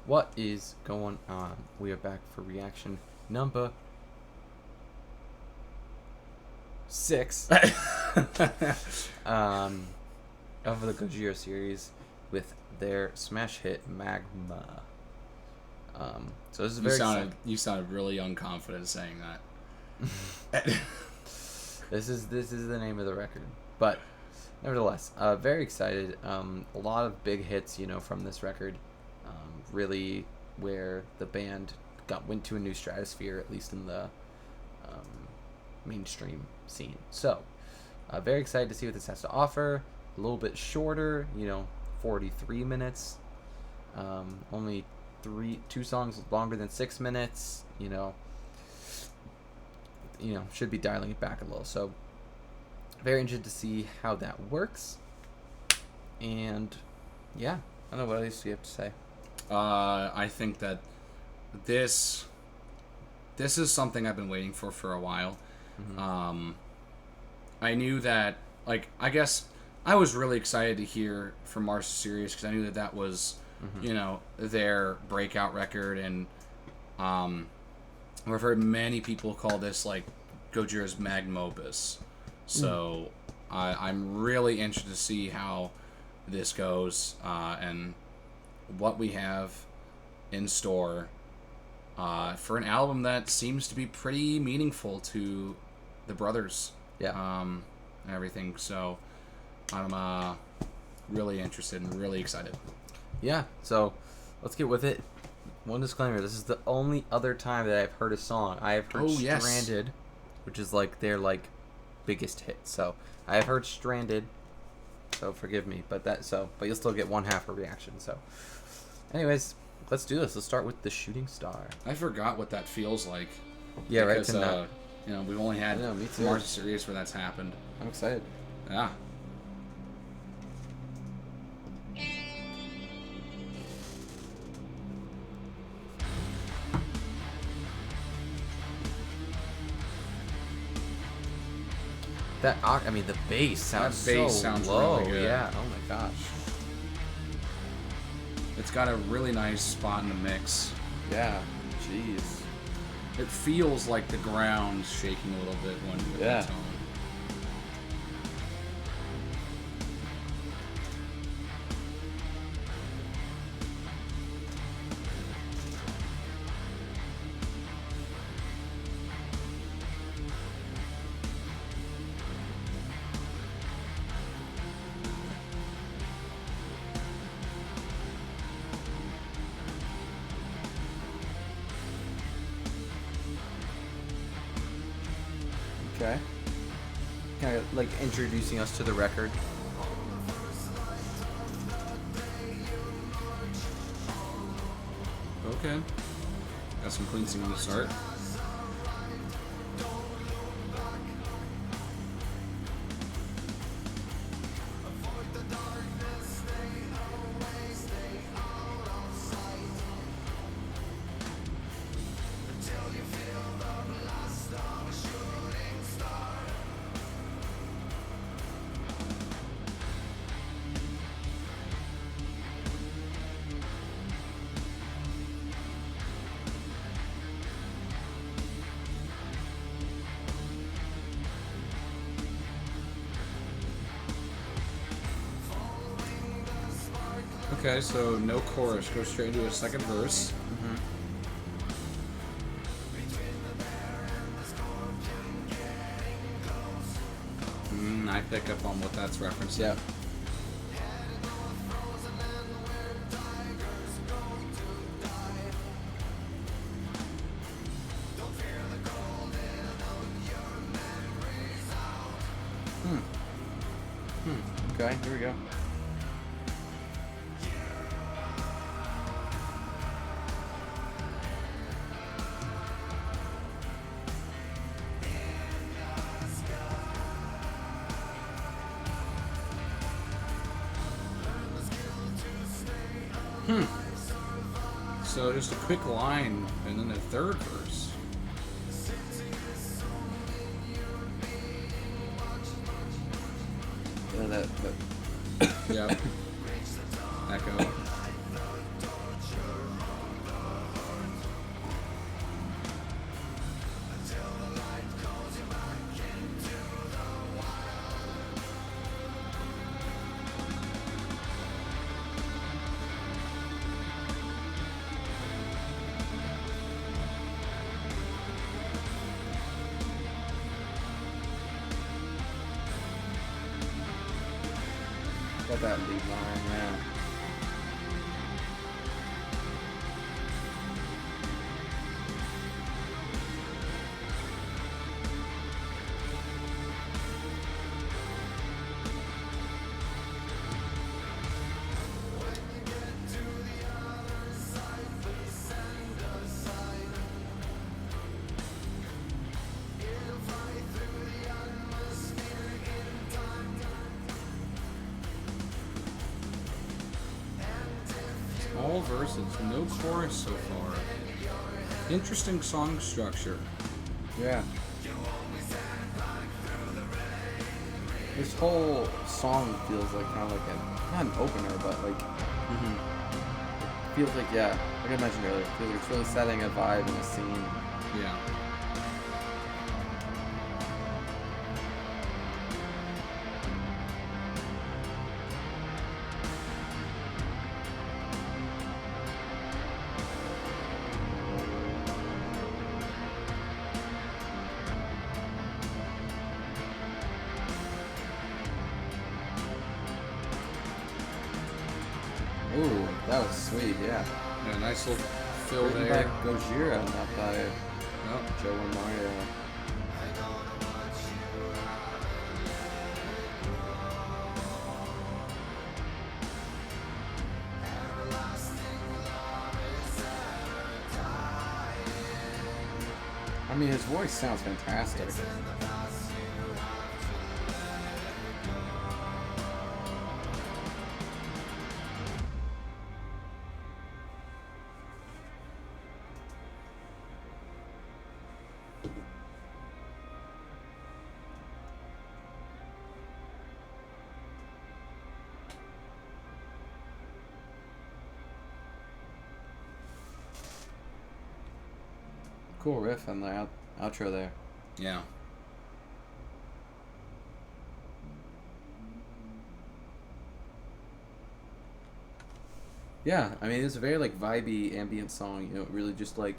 What is going on? We are back for reaction number 6 of the Gojira series with their smash hit Magma. So this is You sounded really unconfident saying that. This is the name of the record, but nevertheless, very excited. A lot of big hits, from this record. Really, where the band went to a new stratosphere, at least in the mainstream scene. So, very excited to see what this has to offer. A little bit shorter, 43 minutes. Only two songs longer than 6 minutes. Should be dialing it back a little. So, very interested to see how that works. And yeah, I don't know what else you have to say. I think that this is something I've been waiting for a while. Mm-hmm. I knew that, I guess I was really excited to hear from Mars Series because I knew that was, their breakout record, and I've heard many people call this Gojira's Magma. So I'm really interested to see how this goes and what we have in store for an album that seems to be pretty meaningful to the brothers. Yeah. And everything. So I'm really interested and really excited. Yeah. So let's get with it. One disclaimer: this is the only other time that I've heard a song. I have heard Stranded, which is their biggest hit. So I have heard Stranded. So forgive me, but you'll still get one half a reaction. So, anyways, let's do this. Let's start with The Shooting Star. I forgot what that feels like. Yeah, because, right. We've only had Mars Series where that's happened. I'm excited. Yeah. The bass sounds sounds low. really good. Yeah. Oh my gosh. It's got a really nice spot in the mix. Yeah. Jeez. It feels like the ground's shaking a little bit when it's on. Okay. Kind of introducing us to the record. Okay. Got some clean singing to start. Okay, so no chorus. Go straight into a second verse. I pick up on what that's referencing. Yeah. Okay, here we go. So just a quick line and then a third verse. That Yeah. Echo. that lead line, yeah. All verses, no chorus so far. Interesting song structure. Yeah. This whole song feels like kind of like not an opener, but like, it feels like, yeah, like I mentioned earlier, it feels like it's really setting a vibe in a scene. Yeah. Ooh, that was sweet, yeah. Yeah, nice little fill Written there. by Gojira, not by Yep. Joe and Mario. I mean, his voice sounds fantastic. Cool riff on the outro there. Yeah. Yeah, I mean, it's a very like vibey ambient song. You know, really just like,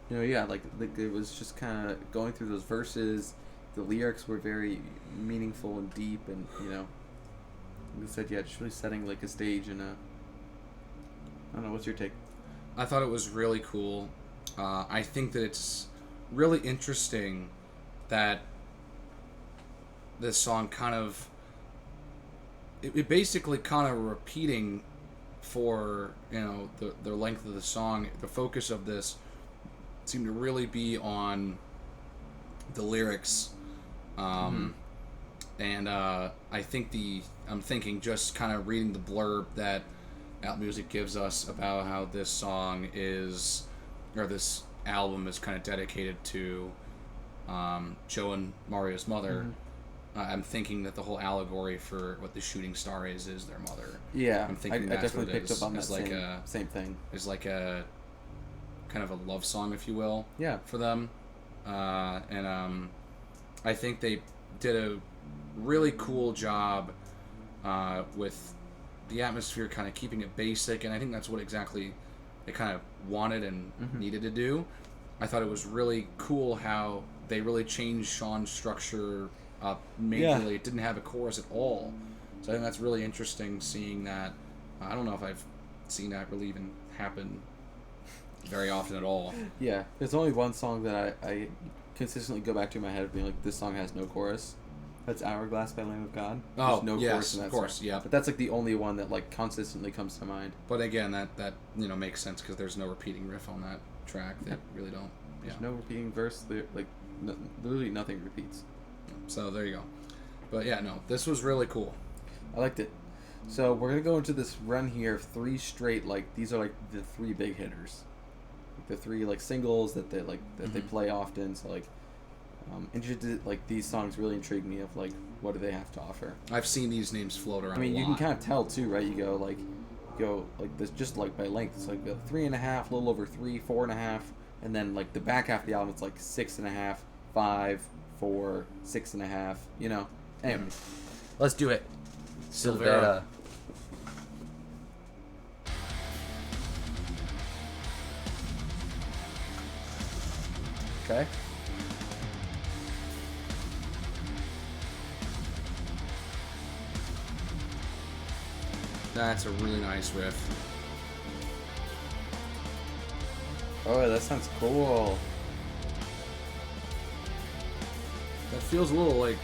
you know, yeah, like it was just kind of going through those verses. The lyrics were very meaningful and deep, and you know, like I said, yeah, just really setting like a stage and a. I don't know. What's your take? I thought it was really cool. I think that it's really interesting that this song kind of it basically kind of repeating for, you know, the length of the song. The focus of this seemed to really be on the lyrics, and I think I'm thinking just kind of reading the blurb that Out Music gives us about how this song is, or this album is kind of dedicated to Joe and Mario's mother. I'm thinking that the whole allegory for what the shooting star is their mother. Yeah, I'm thinking I that's definitely what it picked is. up on that It's like same thing. It's like a kind of a love song, if you will. Yeah. For them, and I think they did a really cool job with the atmosphere, kind of keeping it basic, and I think that's what exactly they kind of wanted and needed to do. I thought it was really cool how they really changed Sean's structure up majorly. Yeah. It didn't have a chorus at all, so I think that's really interesting. Seeing that, I don't know if I've seen that really even happen very often at all. Yeah, there's only one song that I consistently go back to in my head of being like, this song has no chorus. That's Hourglass by Lamb of God. There's no chorus in that of course, song. yeah. But that's like the only one that like consistently comes to mind. But again, that you know makes sense because there's no repeating riff on that track. That really don't. There's no repeating verse. Like literally nothing repeats. So there you go. But yeah, no, this was really cool. I liked it. So we're gonna go into this run here of 3 straight. Like these are like the 3 big hitters, like the 3 like singles that they like they play often. So like, interested, like these songs really intrigue me of like what do they have to offer. I've seen these names float around. I mean, a lot. you can kind of tell too, right? You go like this just like by length. It's like 3.5, a little over 3, 4.5, and then like the back half of the album it's like 6.5, 5, 4, 6.5. You know. Anyway, let's do it. Silvera. Okay. That's a really nice riff. Oh, that sounds cool. That feels a little like...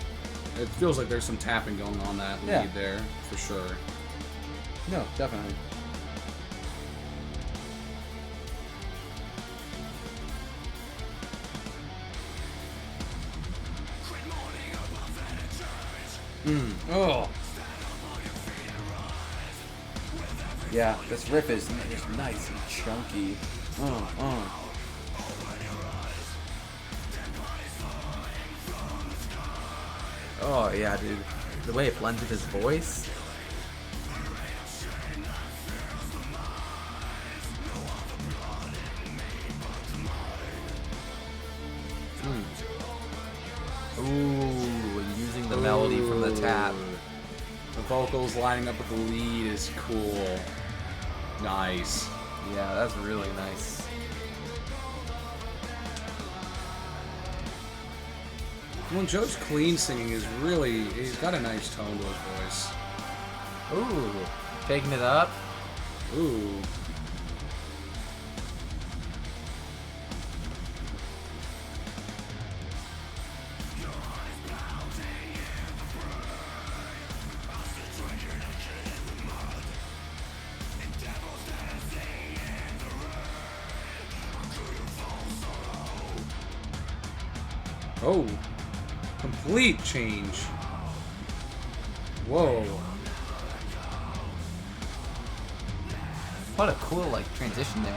It feels like there's some tapping going on that lead there, for sure. No, definitely. Oh. Yeah, this riff is nice and chunky. Oh yeah, dude. The way it blends with his voice. Ooh, using the melody from the tap. The vocals lining up with the lead is cool. Nice. Yeah, that's really nice. When Joe's clean singing is really... He's got a nice tone to his voice. Ooh, taking it up. Ooh. Oh, complete change. Whoa. What a cool, like, transition there.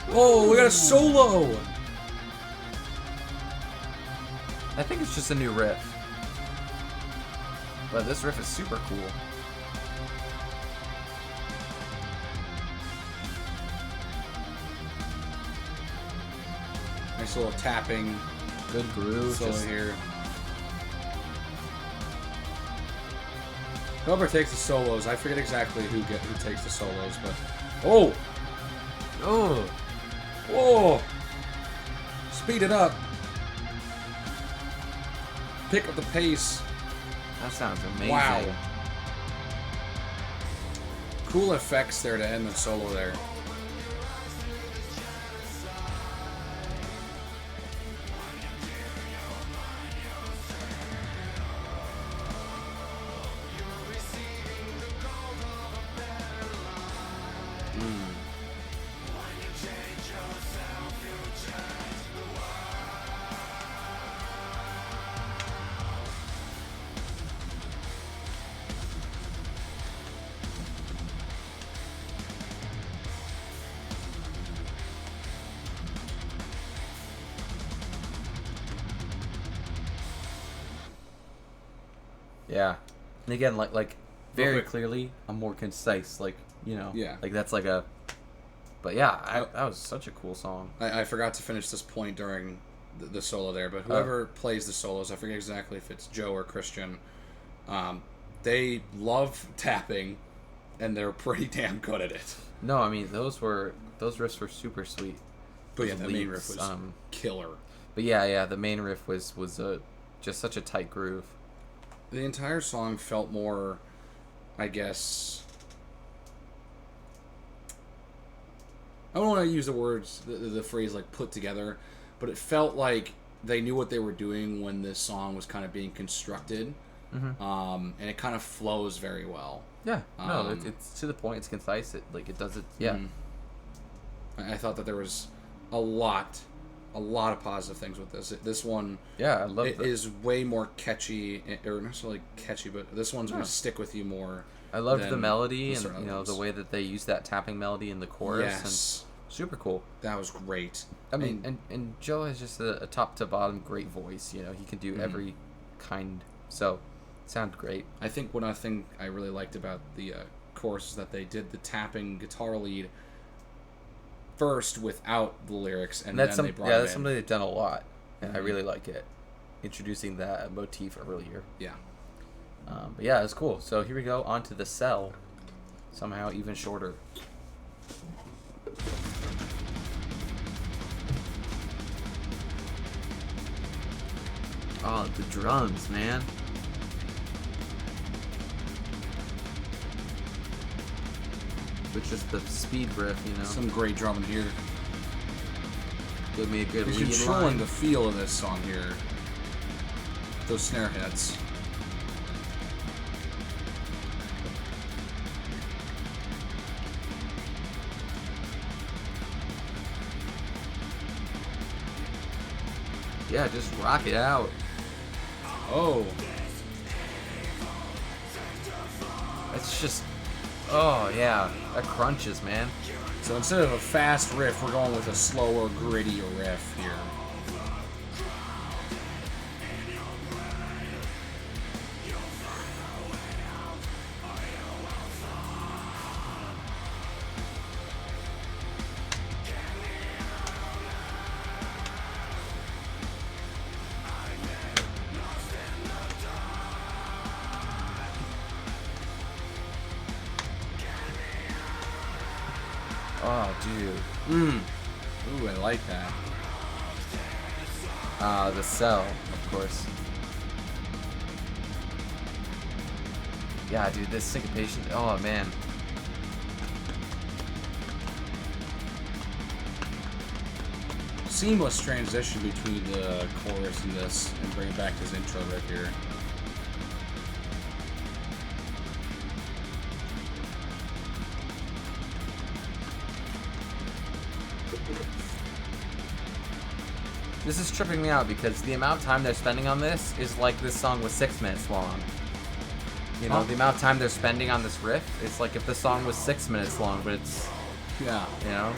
Whoa, we got a solo! I think it's just a new riff. But this riff is super cool. Nice little tapping. Good groove. Solo here. Whoever takes the solos, I forget exactly who takes the solos, but... Oh! Oh! Whoa! Speed it up. Pick up the pace. That sounds amazing. Wow. Cool effects there to end the solo there. Yeah. And again, like very clearly, a more concise, like, you know. Yeah. Like, that's like a... But yeah, that was such a cool song. I forgot to finish this point during the solo there, but whoever plays the solos, I forget exactly if it's Joe or Christian, they love tapping, and they're pretty damn good at it. No, I mean, those riffs were super sweet. But yeah, the main riff was killer. But yeah, the main riff was just such a tight groove. The entire song felt more, I guess... I don't want to use the phrase like put together, but it felt like they knew what they were doing when this song was kind of being constructed, and it kind of flows very well. Yeah, no, it's to the point. It's concise. It does it. Yeah, I thought that there was a lot of positive things with this. This one, yeah, I love it. Is way more catchy, or not necessarily catchy, but this one's going to stick with you more. I loved the melody and the way that they used that tapping melody in the chorus. Yes. And super cool. That was great. I mean, and Joe has just a top to bottom great voice. You know, he can do every kind. So, it sounded great. I think one other thing I really liked about the chorus is that they did the tapping guitar lead first without the lyrics, and then they brought it in. That's something they've done a lot, and I really like it. Introducing that motif earlier. Yeah. But yeah, it's cool. So here we go, on to the cell. Somehow even shorter. Oh, the drums, man. with just the speed riff, you know. Some great drumming here. Give me a good lead controlling line. the feel of this song here. Those snare hits. Yeah, just rock it out. Oh. It's just, oh yeah, that crunches, man. So instead of a fast riff, we're going with a slower, grittier riff here. Oh, dude. Ooh, I like that. The cell, of course. Yeah, dude, this syncopation. Oh, man. Seamless transition between the chorus and this, and bring it back to his intro riff here. This is tripping me out because the amount of time they're spending on this is like this song was 6 minutes long. You know, the amount of time they're spending on this riff, it's like if the song was 6 minutes long, but it's, Yeah. you know?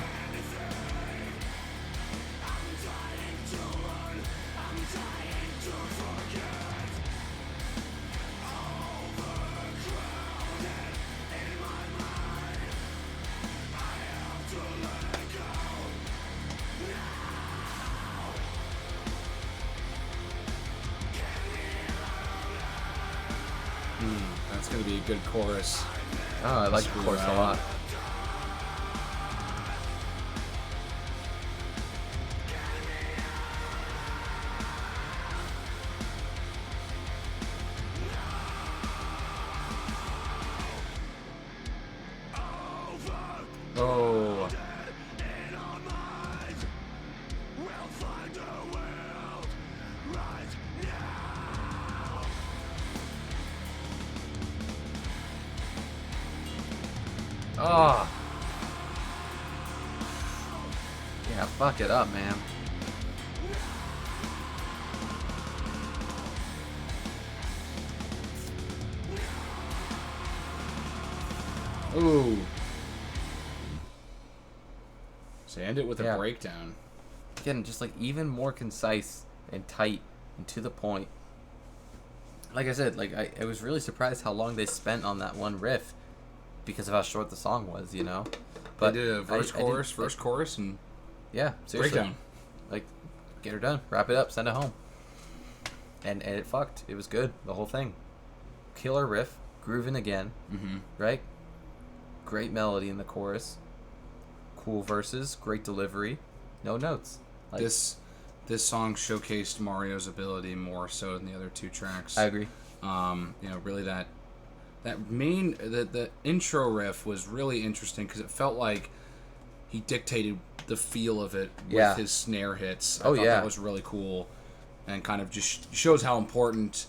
That's going to be a good chorus. Oh, I like the chorus a lot. Oh. Oh. Yeah, fuck it up, man. Ooh. So end it with Yeah. a breakdown. Again, just like even more concise and tight and to the point. Like I said, like I was really surprised how long they spent on that one riff because of how short the song was, you know. But they did a verse chorus, and yeah, seriously. breakdown. Like, get her done, wrap it up, send it home. And it fucked. It was good, the whole thing. Killer riff, grooving again, right? Great melody in the chorus. Cool verses, great delivery, no notes. Like, This song showcased Mario's ability more so than the other two tracks. I agree. You know, really that main the intro riff was really interesting because it felt like he dictated the feel of it with his snare hits. I thought that was really cool, and kind of just shows how important,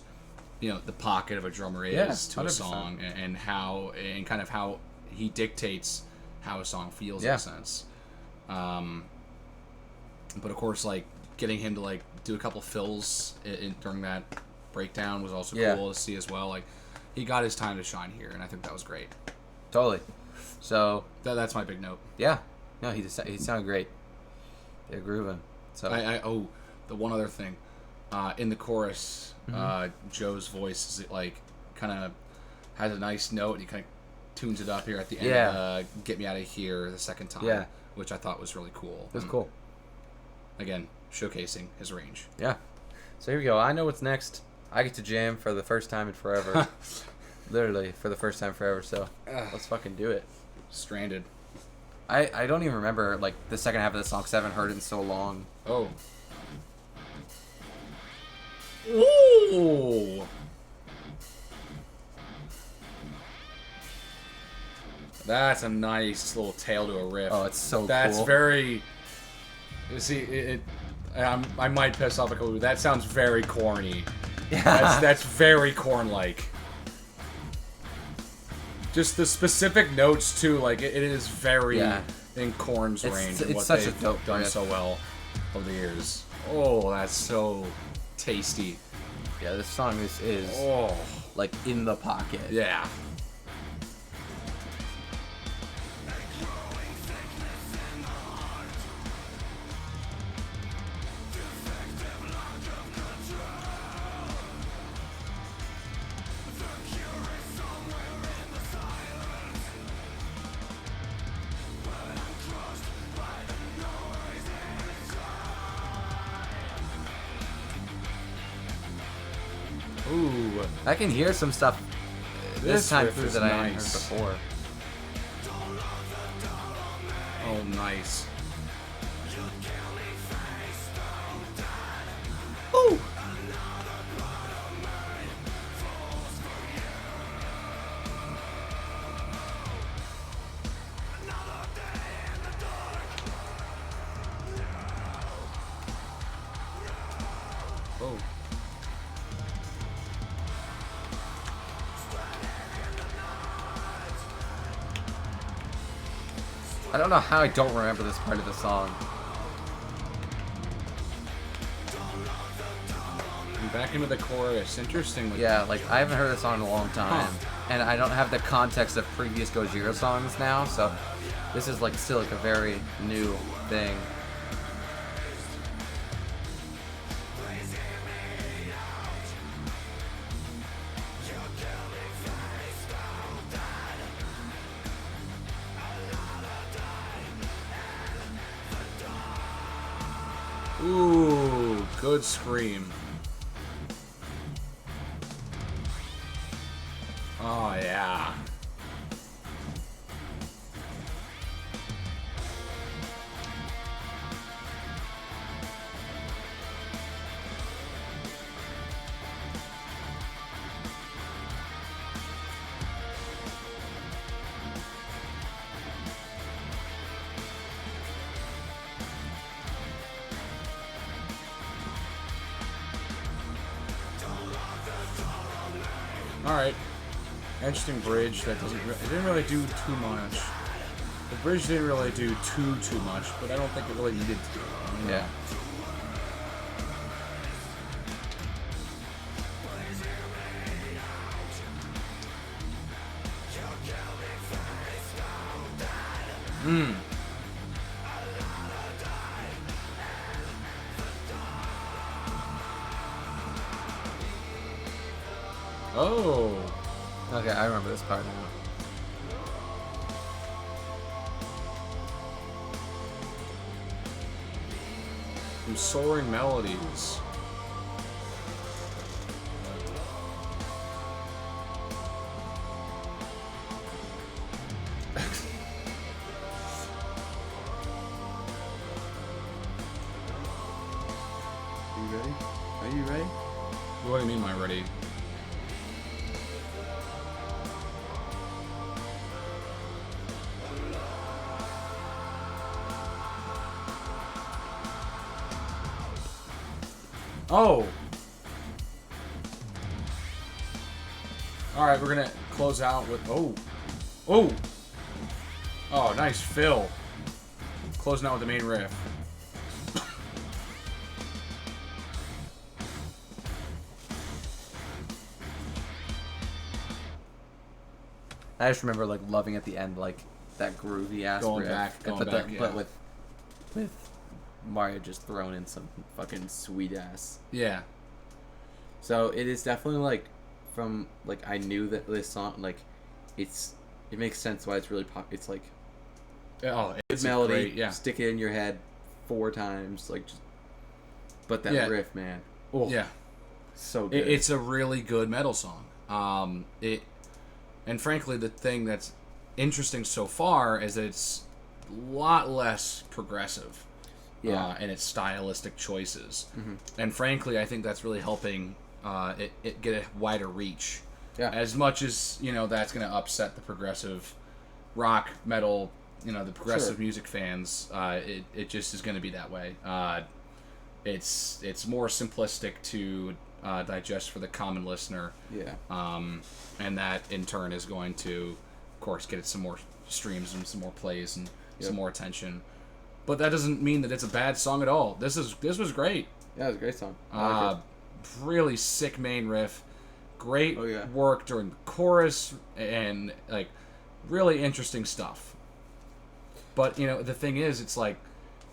you know, the pocket of a drummer is to 100%. a song, and how and kind of how he dictates how a song feels in a sense. But of course, like getting him to like do a couple fills during that breakdown was also cool to see as well. Like he got his time to shine here, and I think that was great. Totally. So That's my big note. yeah, no, he sounded great. They're grooving. So The one other thing, in the chorus, Joe's voice is like kind of has a nice note. And he kind of tunes it up here at the end of "Get Me Out of Here" the second time, which I thought was really cool. It was cool. Again, showcasing his range. Yeah. So here we go. I know what's next. I get to jam for the first time in forever. Literally, for the first time forever. So let's fucking do it. Stranded. I don't even remember like the second half of the song because I haven't heard it in so long. Oh. Ooh. That's a nice little tail to a riff. Oh, it's so That's cool. very... You see, I might piss off a couple people. That sounds very corny. Yeah. That's very corn-like. Just the specific notes, too. Like, it is very in corn's range. It's what such they've a dope done riff. so well over the years. Oh, that's so tasty. Yeah, this song is Oh. like in the pocket. Yeah. Ooh. I can hear some stuff this time riff through is that I hadn't heard nice. before. Oh, nice. Ooh. Oh. I don't know how I don't remember this part of the song. And back into the chorus. Interesting. Yeah, like I haven't heard this song in a long time, and I don't have the context of previous Gojira songs now, so this is like still like a very new thing. Ooh, good scream. Oh, yeah. Alright. Interesting bridge that doesn't it didn't really do too much. The bridge didn't really do too much, but I don't think it really needed to. Yeah. Hmm. Oh. Okay, I remember this part now. Some soaring melodies. Are you ready? Are you ready? What do you mean, my ready? Oh! Alright, we're gonna close out with... Oh! Oh! Oh, nice fill. Closing out with the main riff. I just remember like loving at the end like that groovy ass Going riff, back, but yeah. with Mario just throwing in some fucking sweet ass. Yeah. So it is definitely like from like I knew that this song like it makes sense why it's really pop. It's like Oh, it's good melody. great, yeah. Stick it in your head 4 times, like just. But that Yeah. riff, man. Oh, Yeah. so good. It's a really good metal song. And frankly, the thing that's interesting so far is that it's a lot less progressive. Yeah. In its stylistic choices. Mhm. And frankly, I think that's really helping it get a wider reach. Yeah. As much as, that's going to upset the progressive rock, metal, the progressive music fans, it just is going to be that way. It's more simplistic to digest for the common listener. Yeah. And that in turn is going to, of course, get it some more streams and some more plays and some more attention. But that doesn't mean that it's a bad song at all. This was great. Yeah, it was a great song. Really sick main riff. Great work during the chorus and like really interesting stuff. But the thing is, it's like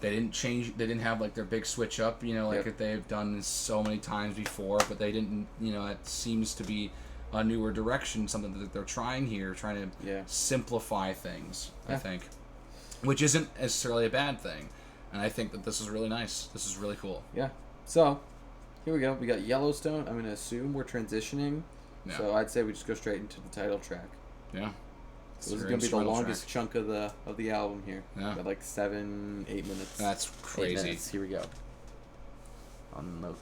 they didn't change. They didn't have like their big switch up. Like they've done so many times before. But they didn't. It seems to be a newer direction. Something that they're trying here, trying to simplify things. I think, which isn't necessarily a bad thing. And I think that this is really nice. This is really cool. Yeah. So here we go. We got Yellowstone. I'm going to assume we're transitioning. Yeah. So I'd say we just go straight into the title track. Yeah. So this is going to be the longest chunk of the album here. Yeah. Got like 7-8 minutes. That's crazy. 8 minutes. Here we go. On the way.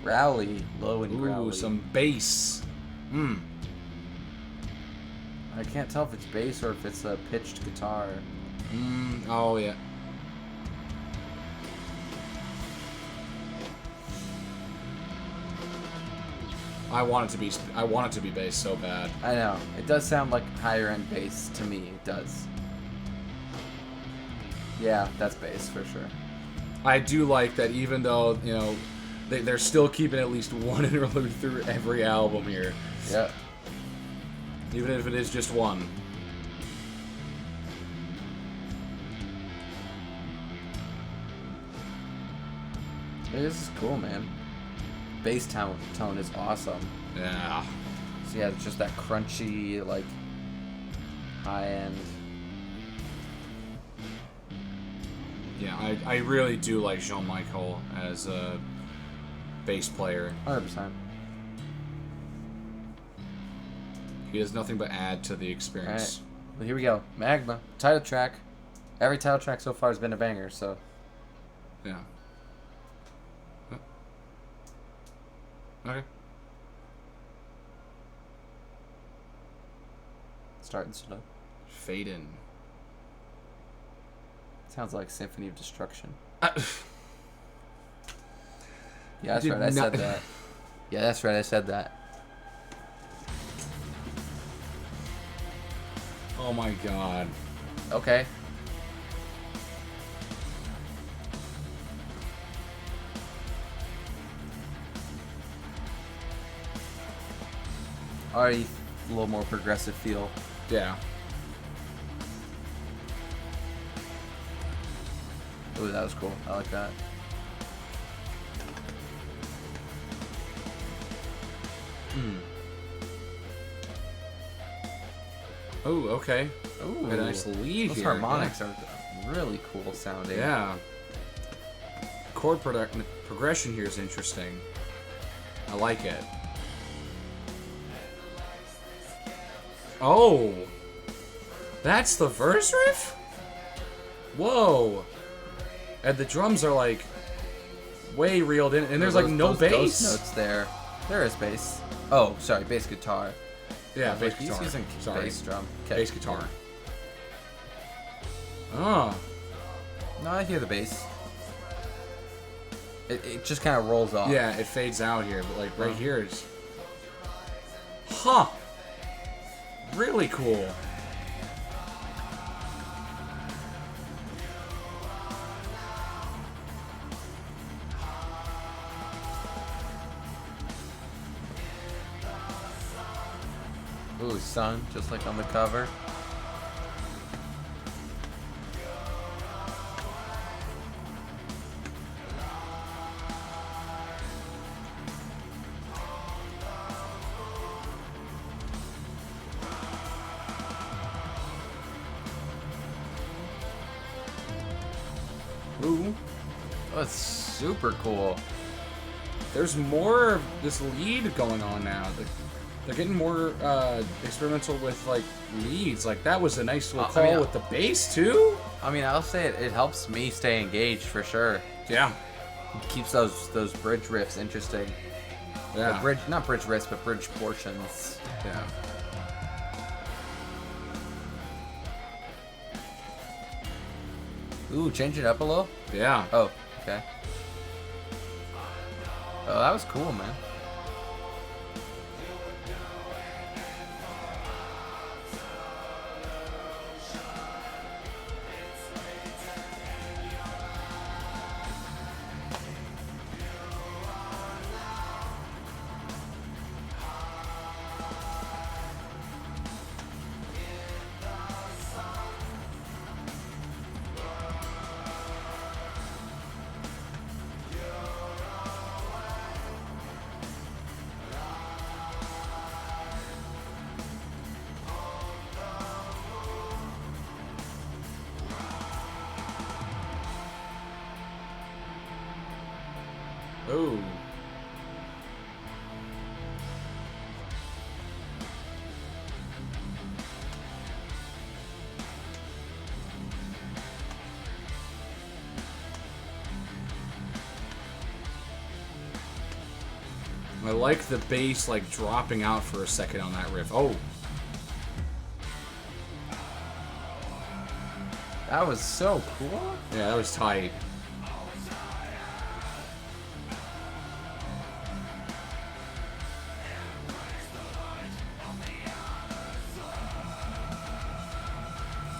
Growly. Low and growly. Ooh, some bass. I can't tell if it's bass or if it's a pitched guitar. Oh, yeah. I want it to be bass so bad. I know. It does sound like higher end bass to me. It does. Yeah, that's bass for sure. I do like that even though, they're still keeping at least one interlude through every album here. Yeah. Even if it is just one. This is cool, man. Bass tone is awesome. Yeah. So yeah, it's just that crunchy, like, high end. Yeah, I really do like Jean-Michel as a bass player. 100%. He does nothing but add to the experience. All right. Well, here we go. Magma. Title track. Every title track so far has been a banger, so. Yeah. Okay. Starting slow. Fade in. Sounds like Symphony of Destruction. Yeah, that's right. I said that. Yeah, that's right. I said that. Oh my god. Okay. Already a little more progressive feel. Yeah. Ooh, that was cool. I like that. Oh, okay. Ooh, a nice lead those here. Harmonics are really cool sounding. Yeah. Chord progression here is interesting. I like it. Oh, that's the verse riff? Whoa. And the drums are like way reeled in, and there's like no bass. Ghost notes there. There is bass. Oh, sorry, bass guitar. Yeah, bass guitar. He's using bass drum. Okay. Bass guitar. Oh. No, I hear the bass. It just kind of rolls off. Yeah, it fades out here, but like right here is. Huh. Really cool. Ooh, sun, just like on the cover. Ooh. Oh, that's super cool. There's more of this lead going on now. They're getting more experimental with like leads. Like that was a nice little call with the bass too. I mean, I'll say it helps me stay engaged for sure. Yeah. It keeps those bridge riffs interesting. Yeah. Not bridge riffs, but bridge portions. Yeah. Ooh, change it up a little? Yeah. Oh, okay. Oh, that was cool, man. Ooh. I like the bass like dropping out for a second on that riff. Oh. That was so cool. Yeah, that was tight.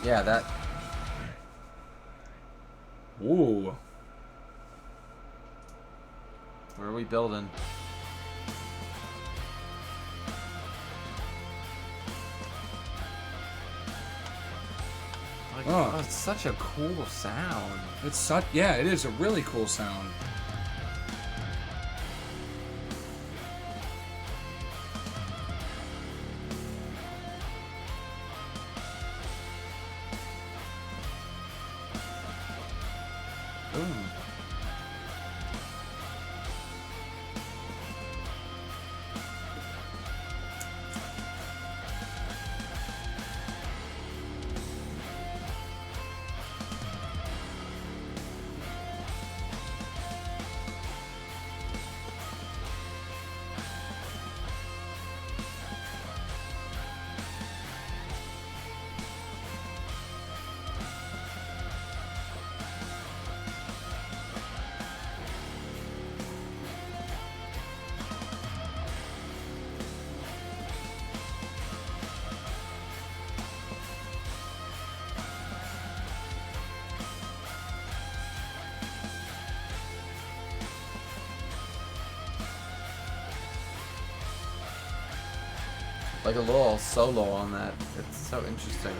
Yeah, that... Ooh. Where are we building? Like, oh, it's such a cool sound. It's such... Yeah, it is a really cool sound. Ooh. Like a little solo on that. It's so interesting.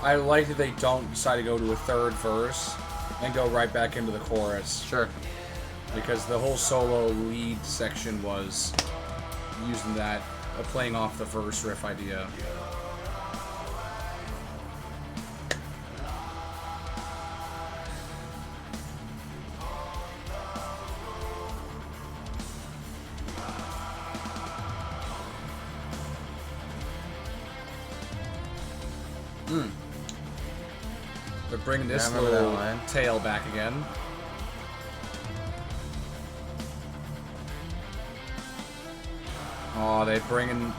I like that they don't decide to go to a third verse and go right back into the chorus. Sure. Because the whole solo lead section was using that, playing off the verse riff idea. They're bringing this little tail back again. Oh, they're bringing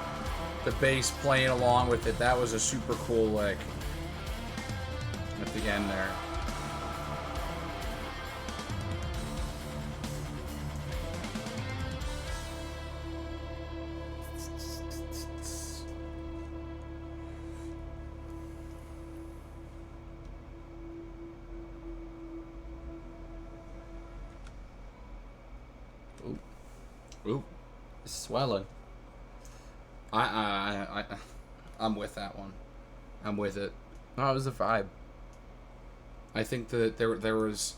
the bass playing along with it. That was a super cool lick at the end there. Ooh. Swelling. I'm with that one. I'm with it. No, it was a vibe. I think that there was,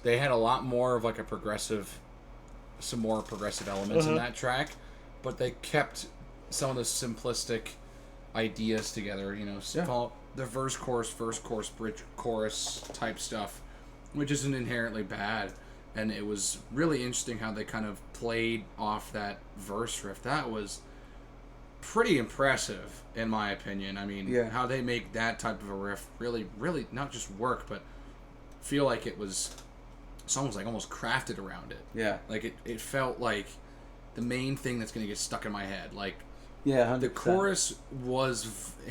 they had a lot more of like some more progressive elements in that track, but they kept some of the simplistic ideas together. You know, call the verse, chorus, bridge, chorus type stuff, which isn't inherently bad. And it was really interesting how they kind of played off that verse riff. That was pretty impressive, in my opinion. I mean, how they make that type of a riff really, really not just work, but feel like it's almost like almost crafted around it. Yeah. Like it felt like the main thing that's going to get stuck in my head. Like, 100%. The chorus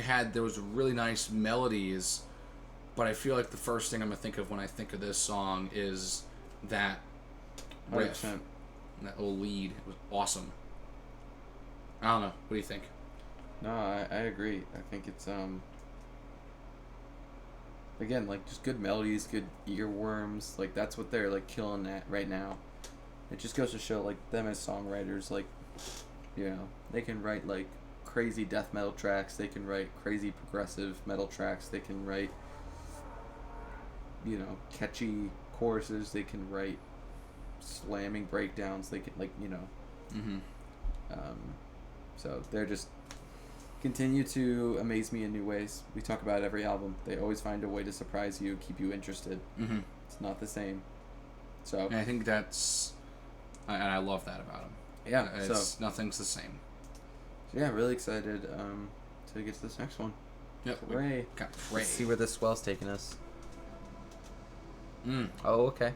had really nice melodies But I feel like the first thing I'm going to think of when I think of this song is that riff. 100%. That little lead. It was awesome. I don't know. What do you think? No, I agree. I think it's, again, like, just good melodies, good earworms. Like, that's what they're, like, killing at right now. It just goes to show, like, them as songwriters, like, you know, they can write, like, crazy death metal tracks. They can write crazy progressive metal tracks. They can write, you know, catchy choruses. They can write slamming breakdowns. They can, like, you know. Mm-hmm. So they're just continue to amaze me in new ways. We talk about it every album. They always find a way to surprise you, keep you interested. Mm-hmm. It's not the same. So. And I think that's, and I love that about them. Yeah. It's nothing's the same. Yeah, really excited to get to this next one. Yep. Ray. Let's see where this swell's taking us. Oh, okay.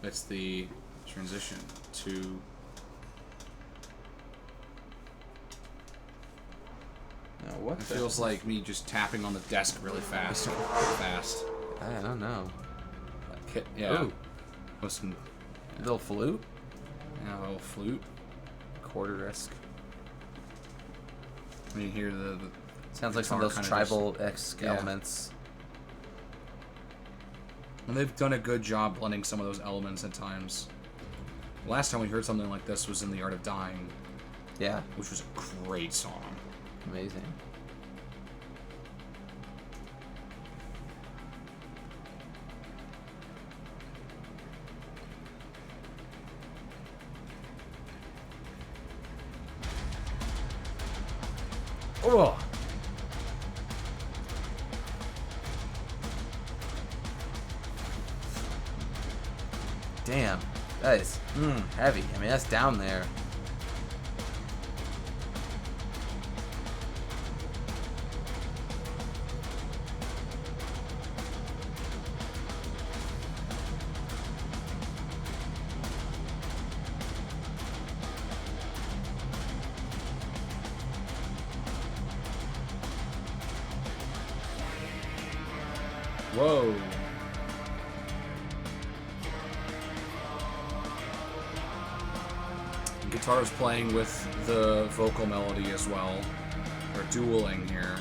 It's the transition to. Now what? It feels like me just tapping on the desk really fast. I don't know. Yeah. Ooh. Listen. Yeah. Little flute. Yeah, a little flute. Quarter-esque. I mean, hear the sounds like some of those tribal-esque elements. And they've done a good job blending some of those elements at times. Last time we heard something like this was in The Art of Dying. Yeah. Which was a great song. Amazing. Oh. Damn. That is heavy. I mean, that's down there. Whoa. Guitar's playing with the vocal melody as well. They're dueling here.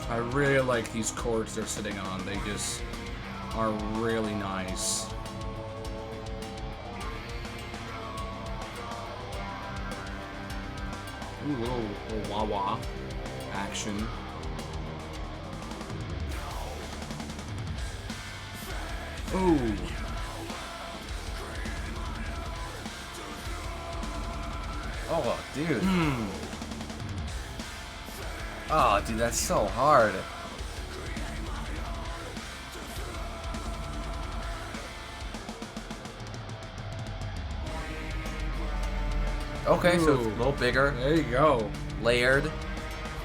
I really like these chords they're sitting on. They just are really nice. Ooh, little wah-wah action. Ooh. Oh, dude. Oh, dude, that's so hard. Okay, so it's a little bigger. There you go. Layered.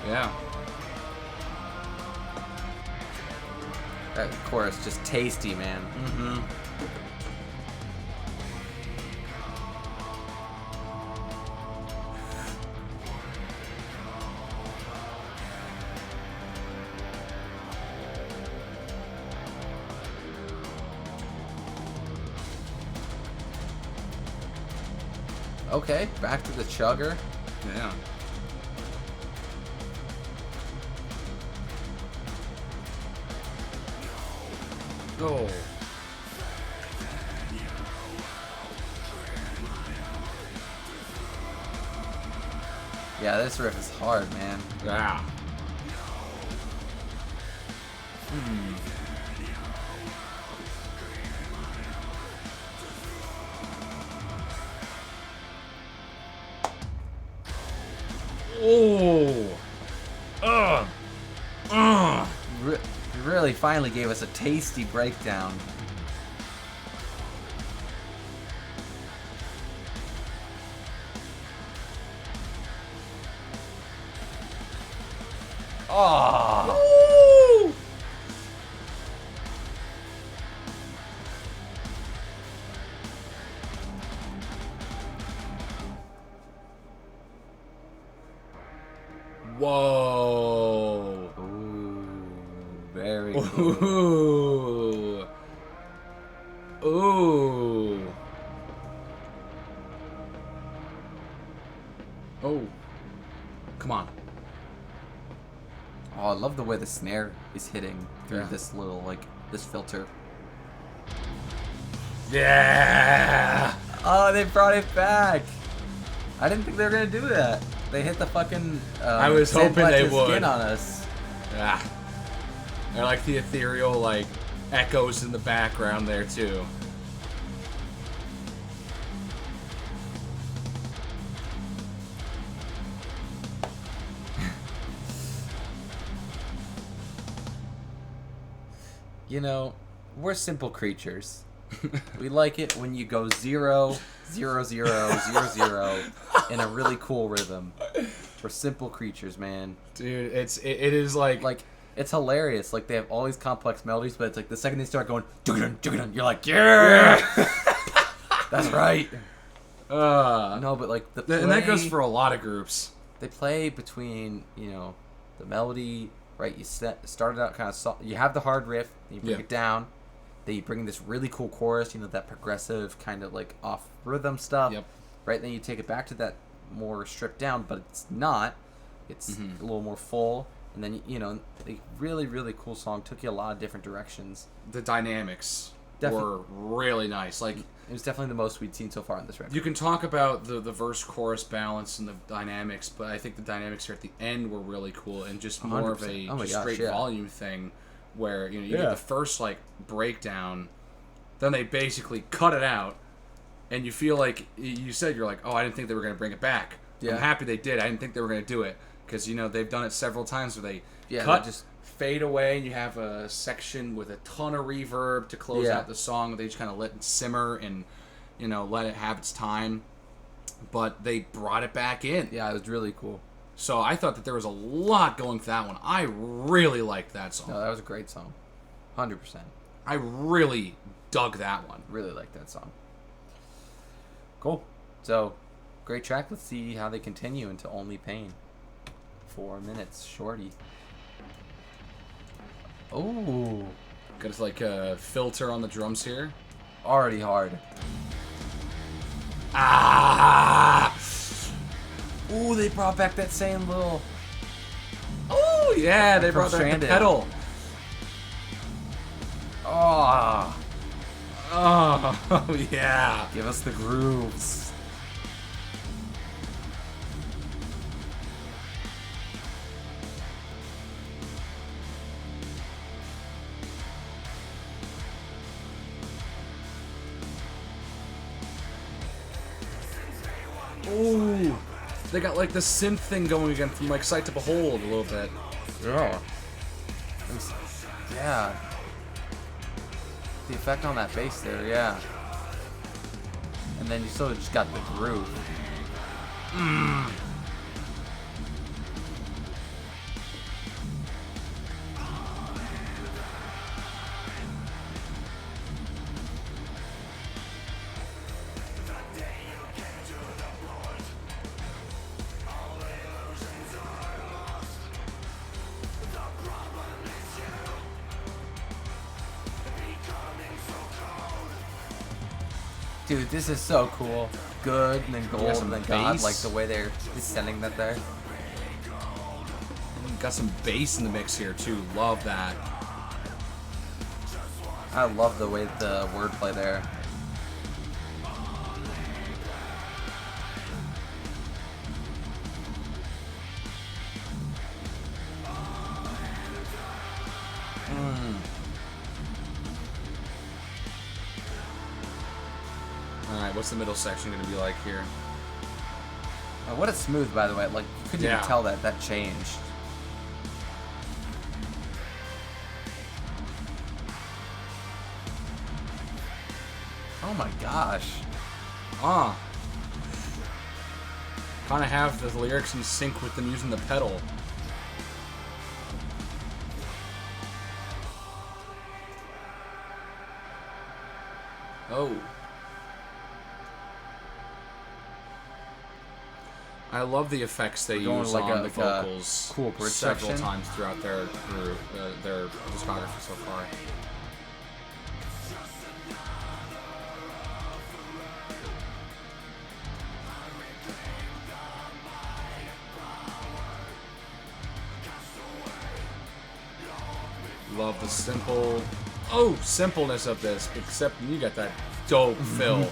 Yeah. That chorus, just tasty, man. Mm-hmm. Okay, back to the chugger. Yeah. Oh. Yeah, this riff is hard, man. Yeah. Oh. Really finally gave us a tasty breakdown. Oh. Whoa. Ooh, very cool. Ooh. Ooh. Oh. Come on. Oh, I love the way the snare is hitting through this little, like, this filter. Yeah. Oh, they brought it back. I didn't think they were going to do that. They hit the fucking I was hoping they would. Skin on us. Yeah. I like the ethereal, like, echoes in the background there, too. You know, we're simple creatures. We like it when you go 0, 0, 0, 0, 0 in a really cool rhythm. We're simple creatures, man. Dude, it is like it's hilarious. Like, they have all these complex melodies, but it's like the second they start going, you're like, yeah, that's right. No, but like and that goes for a lot of groups. They play between, you know, the melody, right? You started out kind of soft. You have the hard riff, then you bring it down. Then you bring this really cool chorus, you know, that progressive kind of like off rhythm stuff. Yep. Right? Then you take it back to that more stripped down, but it's not. It's a little more full. And then, you know, a really, really cool song. Took you a lot of different directions. The dynamics were really nice. Like, it was definitely the most we'd seen so far in this record. You can talk about the verse-chorus balance and the dynamics, but I think the dynamics here at the end were really cool and just more of a straight volume thing where, you know, you get the first, like, breakdown, then they basically cut it out, and you feel like, you said, you're like, oh, I didn't think they were going to bring it back. Yeah. I'm happy they did. I didn't think they were going to do it, because, you know, they've done it several times where they cut, just fade away, and you have a section with a ton of reverb to close out the song. They just kind of let it simmer and, you know, let it have its time. But they brought it back in. Yeah, it was really cool. So I thought that there was a lot going for that one. I really liked that song. No, that was a great song. 100%. I really dug that one. Really liked that song. Cool. So, great track. Let's see how they continue into Only Pain. 4 minutes, shorty. Oh. Got like a filter on the drums here. Already hard. Ah! Ooh, they brought back that same little... Oh, yeah, they brought back the pedal. Oh. Oh, yeah. Give us the grooves. Ooh. They got like the synth thing going again from like Sight to Behold a little bit. Yeah. Yeah. The effect on that bass there, yeah. And then you sort of just got the groove. Dude, this is so cool. Good, and then gold, and then God. Like the way they're sending that there. Got some bass in the mix here, too. Love that. I love the way the wordplay there. Alright, what's the middle section going to be like here? What a smooth, by the way. Like, you couldn't even tell that changed. Oh my gosh. Kind of have the lyrics in sync with them using the pedal. Oh. I love the effects they use like on the vocals cool bridge several section. times throughout their discography so far. Love the simpleness of this, except you got that dope fill.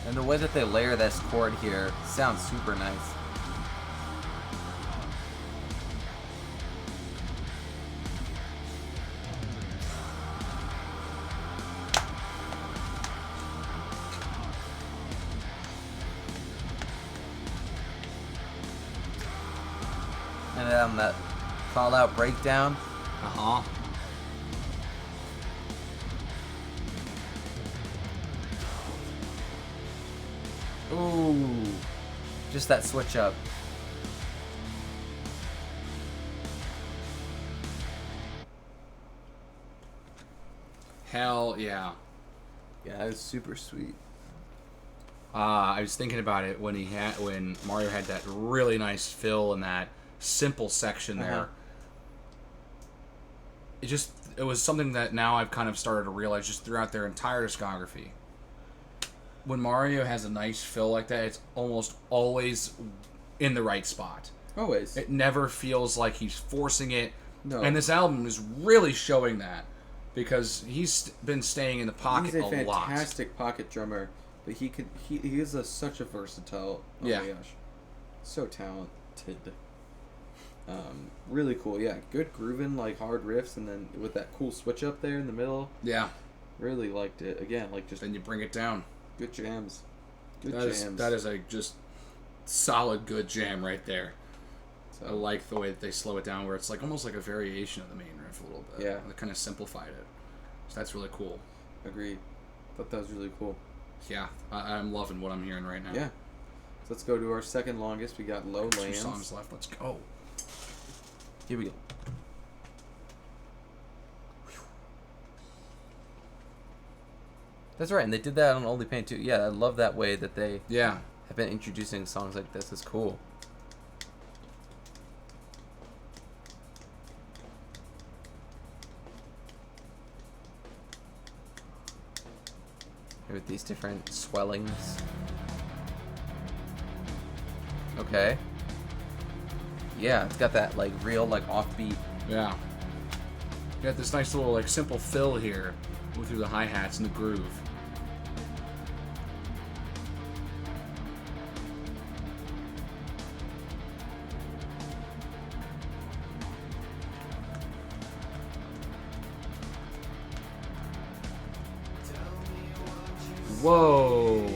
And the way that they layer this chord here sounds super nice. And then that call-out breakdown. Uh-huh. Ooh, just that switch up. Hell yeah. Yeah, that was super sweet. I was thinking about it when Mario had that really nice fill in that simple section there. It was something that now I've kind of started to realize just throughout their entire discography. When Mario has a nice fill like that, it's almost always in the right spot. Always. It never feels like he's forcing it. No. And this album is really showing that because he's been staying in the pocket a lot. He's a fantastic pocket drummer, but he is such a versatile. Oh my gosh. So talented. Really cool. Yeah, good grooving, like hard riffs, and then with that cool switch up there in the middle. Yeah. Really liked it. Again, like just. Then you bring it down. Good jams. That is a just solid good jam right there. So I like the way that they slow it down where it's like almost like a variation of the main riff a little bit. Yeah. They kind of simplified it. So that's really cool. Agreed. Thought that was really cool. Yeah. I'm loving what I'm hearing right now. Yeah. So let's go to our second longest. We got Lowlands. 2 songs left. Let's go. Here we go. That's right, and they did that on Only Pain too. Yeah, I love that way that they have been introducing songs like this. It's cool. With these different swellings. Okay. Yeah, it's got that like real like offbeat. Yeah. You got this nice little like simple fill here through the hi-hats and the groove. Whoa.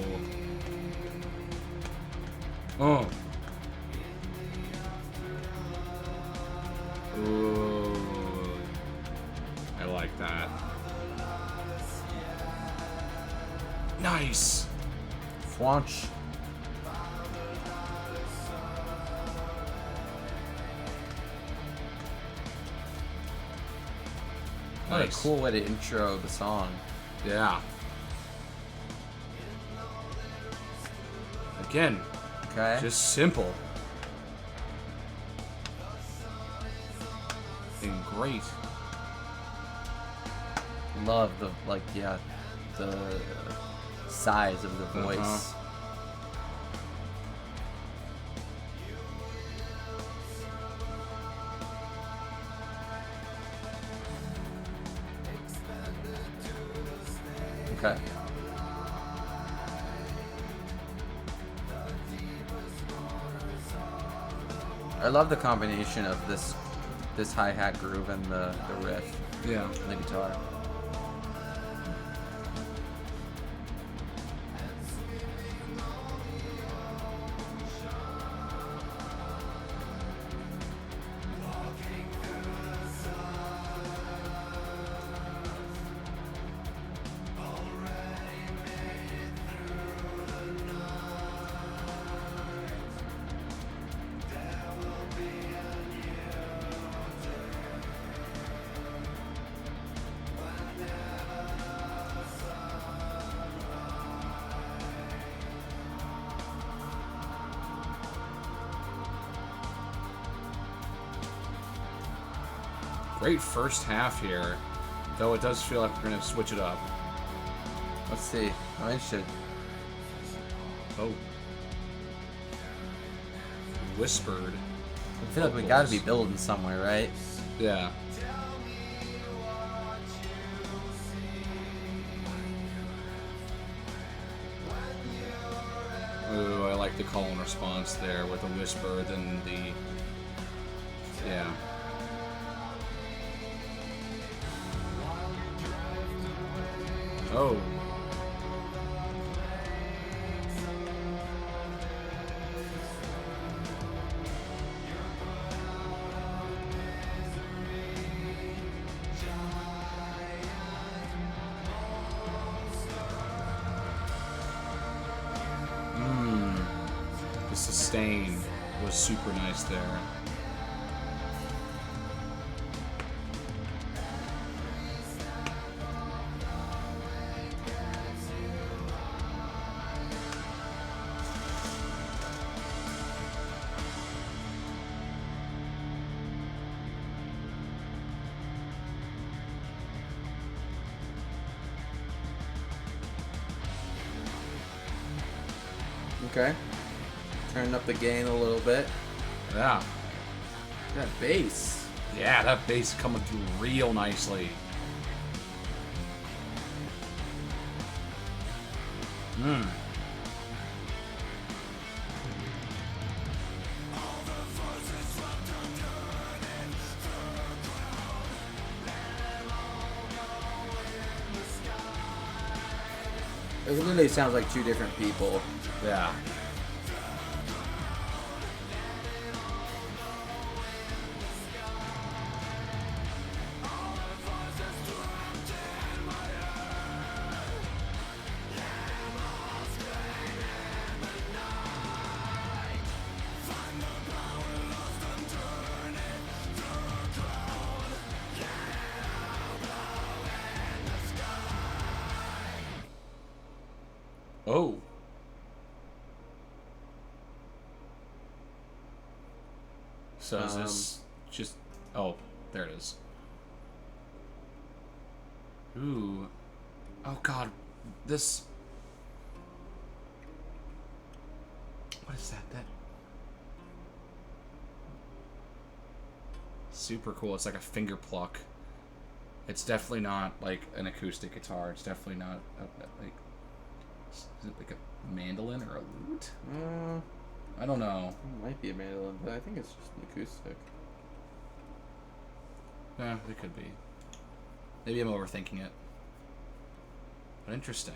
Oh. Ooh. I like that. Nice. Fwanch. What a cool way to intro the song. Yeah. Again, Okay. just simple. And great. Love the the size of the voice. Uh-huh. Okay. I love the combination of this hi-hat groove and the riff Yeah. and the guitar. Great first half here, though it does feel like we're going to switch it up. Let's see. I'm interested. Oh. Whispered. I feel like we gotta be building somewhere, right? Yeah. Ooh, I like the call and response there with a whisper, then the... Yeah. Oh. The sustain was super nice there. Okay. Turning up the gain a little bit. Yeah. That bass. Yeah, that bass coming through real nicely. It literally sounds like two different people. Yeah. Oh. So is this just... Oh, there it is. Ooh. Oh, God. This... What is that? Super cool. It's like a finger pluck. It's definitely not like an acoustic guitar. It's definitely not like... Is it like a mandolin or a lute? I don't know. It might be a mandolin, but I think it's just an acoustic. Yeah, it could be. Maybe I'm overthinking it. But interesting.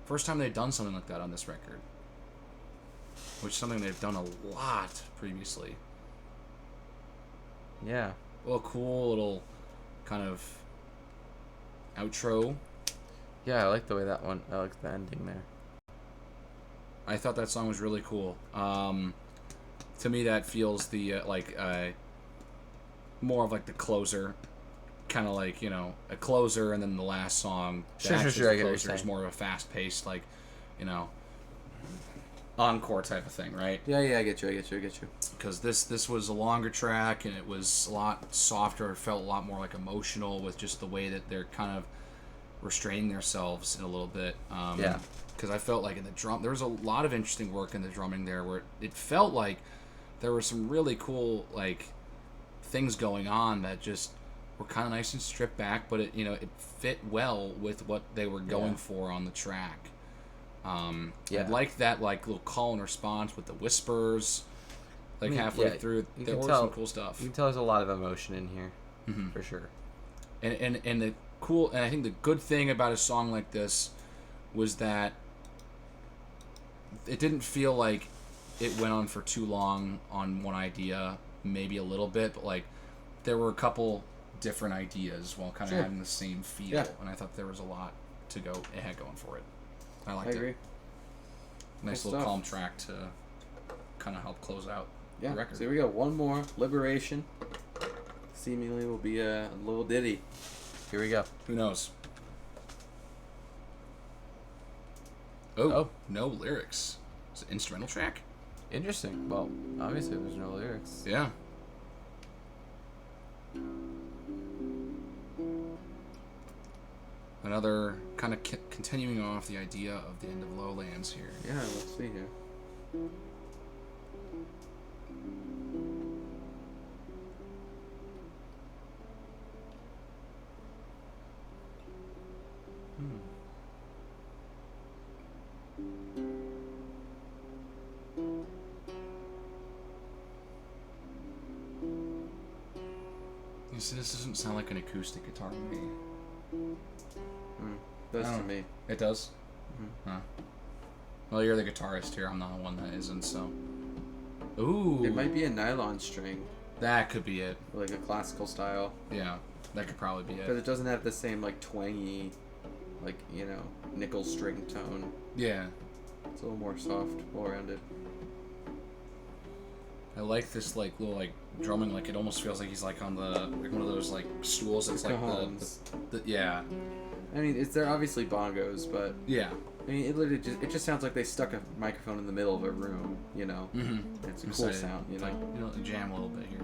First time they've done something like that on this record. Which is something they've done a lot previously. Yeah. A little cool, little kind of outro. Yeah, I like the way that one. I like the ending there. I thought that song was really cool. To me, that feels the more of like the closer, kind of like, you know, a closer, and then the last song. Sure. The I get what you're closer is saying. more of a fast-paced, like, you know, encore type of thing, right? Yeah, I get you. Because this was a longer track, and it was a lot softer. It felt a lot more like emotional with just the way that they're kind of restraining themselves in a little bit. Yeah. Because I felt like in the drum, there was a lot of interesting work in the drumming there, where it felt like there were some really cool like things going on that just were kind of nice and stripped back, but it fit well with what they were going for on the track. I liked that like little call and response with the whispers, like halfway through. There was some cool stuff. You can tell there's a lot of emotion in here, for sure. And the cool, and I think the good thing about a song like this was that it didn't feel like it went on for too long on one idea, maybe a little bit, but like there were a couple different ideas while kind of having the same feel, and I thought there was a lot to go. It had going for it. I liked it. Nice little calm track to kind of help close out the record. So here we go. One more. Liberation. Seemingly will be a little ditty. Here we go. Who knows? Oh, no lyrics. It's an instrumental track? Interesting. Well, obviously there's no lyrics. Yeah. another kind of continuing off the idea of the end of Lowlands here. Yeah, let's see here. You see, this doesn't sound like an acoustic guitar to me. Does to me. It does? Huh. Well, you're the guitarist here. I'm not the one that isn't, so... Ooh! It might be a nylon string. That could be it. Like a classical style. Yeah, that could probably be it. But it doesn't have the same, like, twangy, like, you know, nickel string tone. Yeah. It's a little more soft, well-rounded. I like this, like, little, like, drumming. Like, it almost feels like he's, like, on the, like, one of those, like, stools that's, like, the yeah. I mean, they're obviously bongos, but... Yeah. I mean, it just sounds like they stuck a microphone in the middle of a room, you know? Mm-hmm. It's a cool sound, you know? Like, you know, jam a little bit here.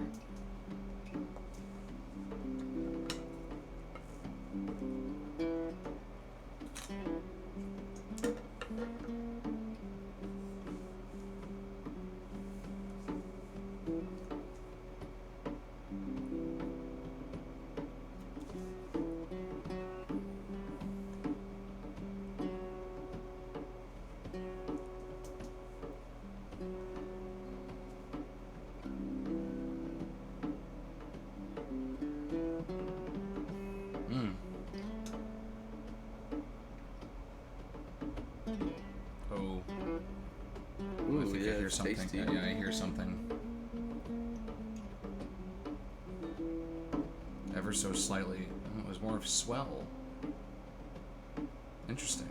Something. Tasty. Yeah, I hear something. Ever so slightly. Oh, it was more of swell. Interesting.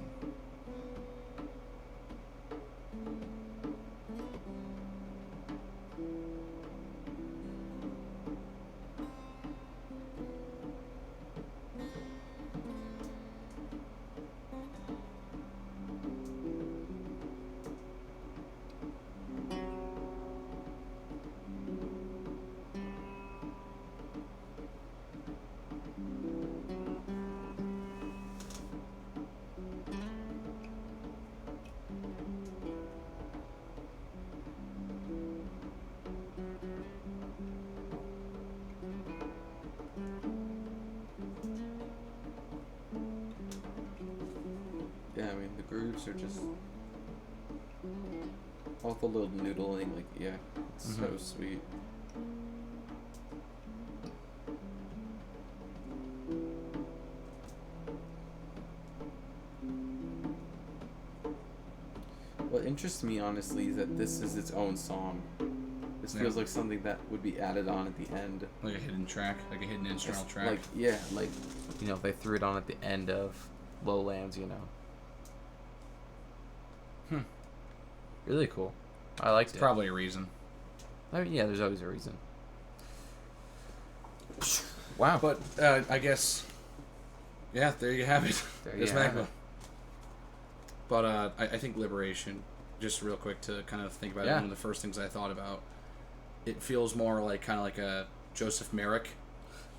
Yeah, I mean, the grooves are just... all the little noodling, like, yeah, it's so sweet. What interests me, honestly, is that this is its own song. This feels like something that would be added on at the end. Like a hidden track? Like a hidden instrumental track? Like, yeah, like, you know, they threw it on at the end of Lowlands, you know. Really cool. I liked it. Probably a reason. I mean, yeah, there's always a reason. Wow. But, I guess... Yeah, there you have it. There's Magma. But, I think Liberation, just real quick to kind of think about it, one of the first things I thought about, it feels more like, kind of like a Joseph Merrick.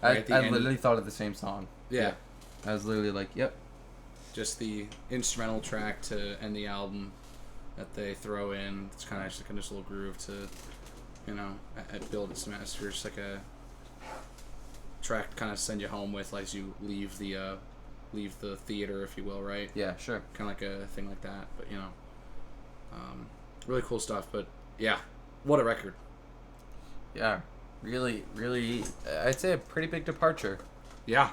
Right I literally thought of the same song. Yeah. I was literally like, yep. Just the instrumental track to end the album that they throw in. It's kind of just like a nice little groove to, you know, build some atmosphere. Just like a track to kind of send you home with as you leave the theater, if you will, right? Yeah, sure. Kind of like a thing like that. But, you know, really cool stuff. But, yeah, what a record. Yeah, really, really, I'd say a pretty big departure. Yeah.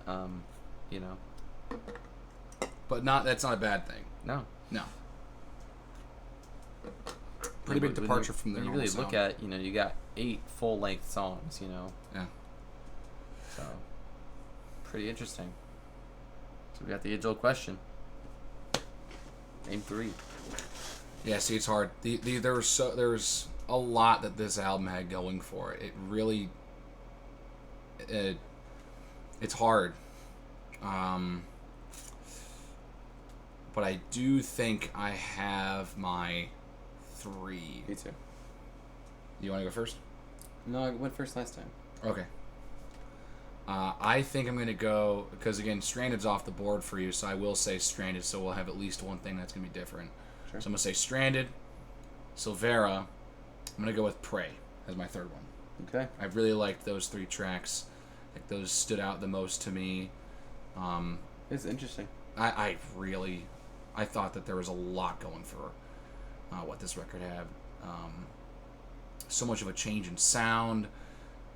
You know. But that's not a bad thing. No. Pretty big departure from their normal sound. When you really look at, you know, you got 8 full-length songs, you know. Yeah. So, pretty interesting. So we got the age-old question. Name 3. Yeah, see, it's hard. There's a lot that this album had going for it. It really, it's hard. But I do think I have my 3. Me too. You want to go first? No, I went first last time. Okay. I think I'm going to go, because again, Stranded's off the board for you, so I will say Stranded, so we'll have at least one thing that's going to be different. Sure. So I'm going to say Stranded, Silvera. I'm going to go with Prey as my third one. Okay. I really liked those 3 tracks. Like, those stood out the most to me. It's interesting. I thought that there was a lot going for what this record had. So much of a change in sound,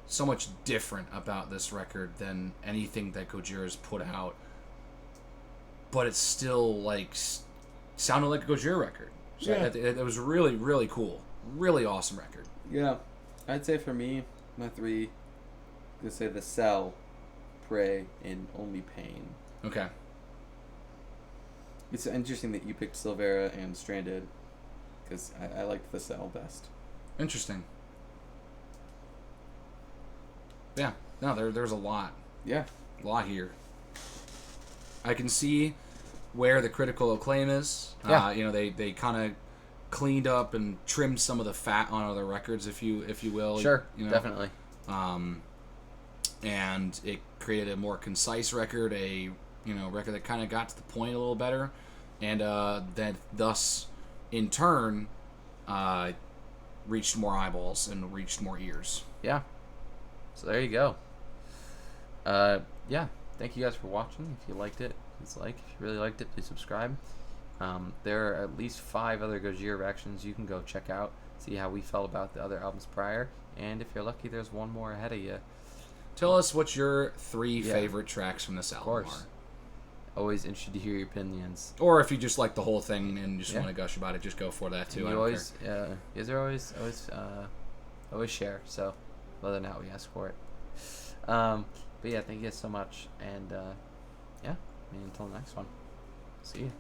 so much different about this record than anything that Gojira's put out. But it's still like sounded like a Gojira record. So yeah. It was really, really cool. Really awesome record. Yeah. I'd say for me, my 3, I'm say The Cell, Prey, and Only Pain. Okay. It's interesting that you picked Silvera and Stranded, because I liked The Cell best. Interesting. Yeah. No, there's a lot. Yeah. A lot here. I can see where the critical acclaim is. Yeah. They kind of cleaned up and trimmed some of the fat on other records, if you will. Sure. Definitely. And it created a more concise record, a record that kind of got to the point a little better, and that thus, in turn, reached more eyeballs and reached more ears. Yeah. So there you go. Yeah. Thank you guys for watching. If you liked it, please like. If you really liked it, please subscribe. There are at least 5 other Gojira reactions you can go check out, see how we felt about the other albums prior, and if you're lucky, there's one more ahead of you. Tell us what your 3 favorite tracks from this album are. Always interested to hear your opinions. Or if you just like the whole thing and just want to gush about it, just go for that too. You always, you guys are always share. So whether or not we ask for it. But yeah, thank you guys so much, and until the next one, see you.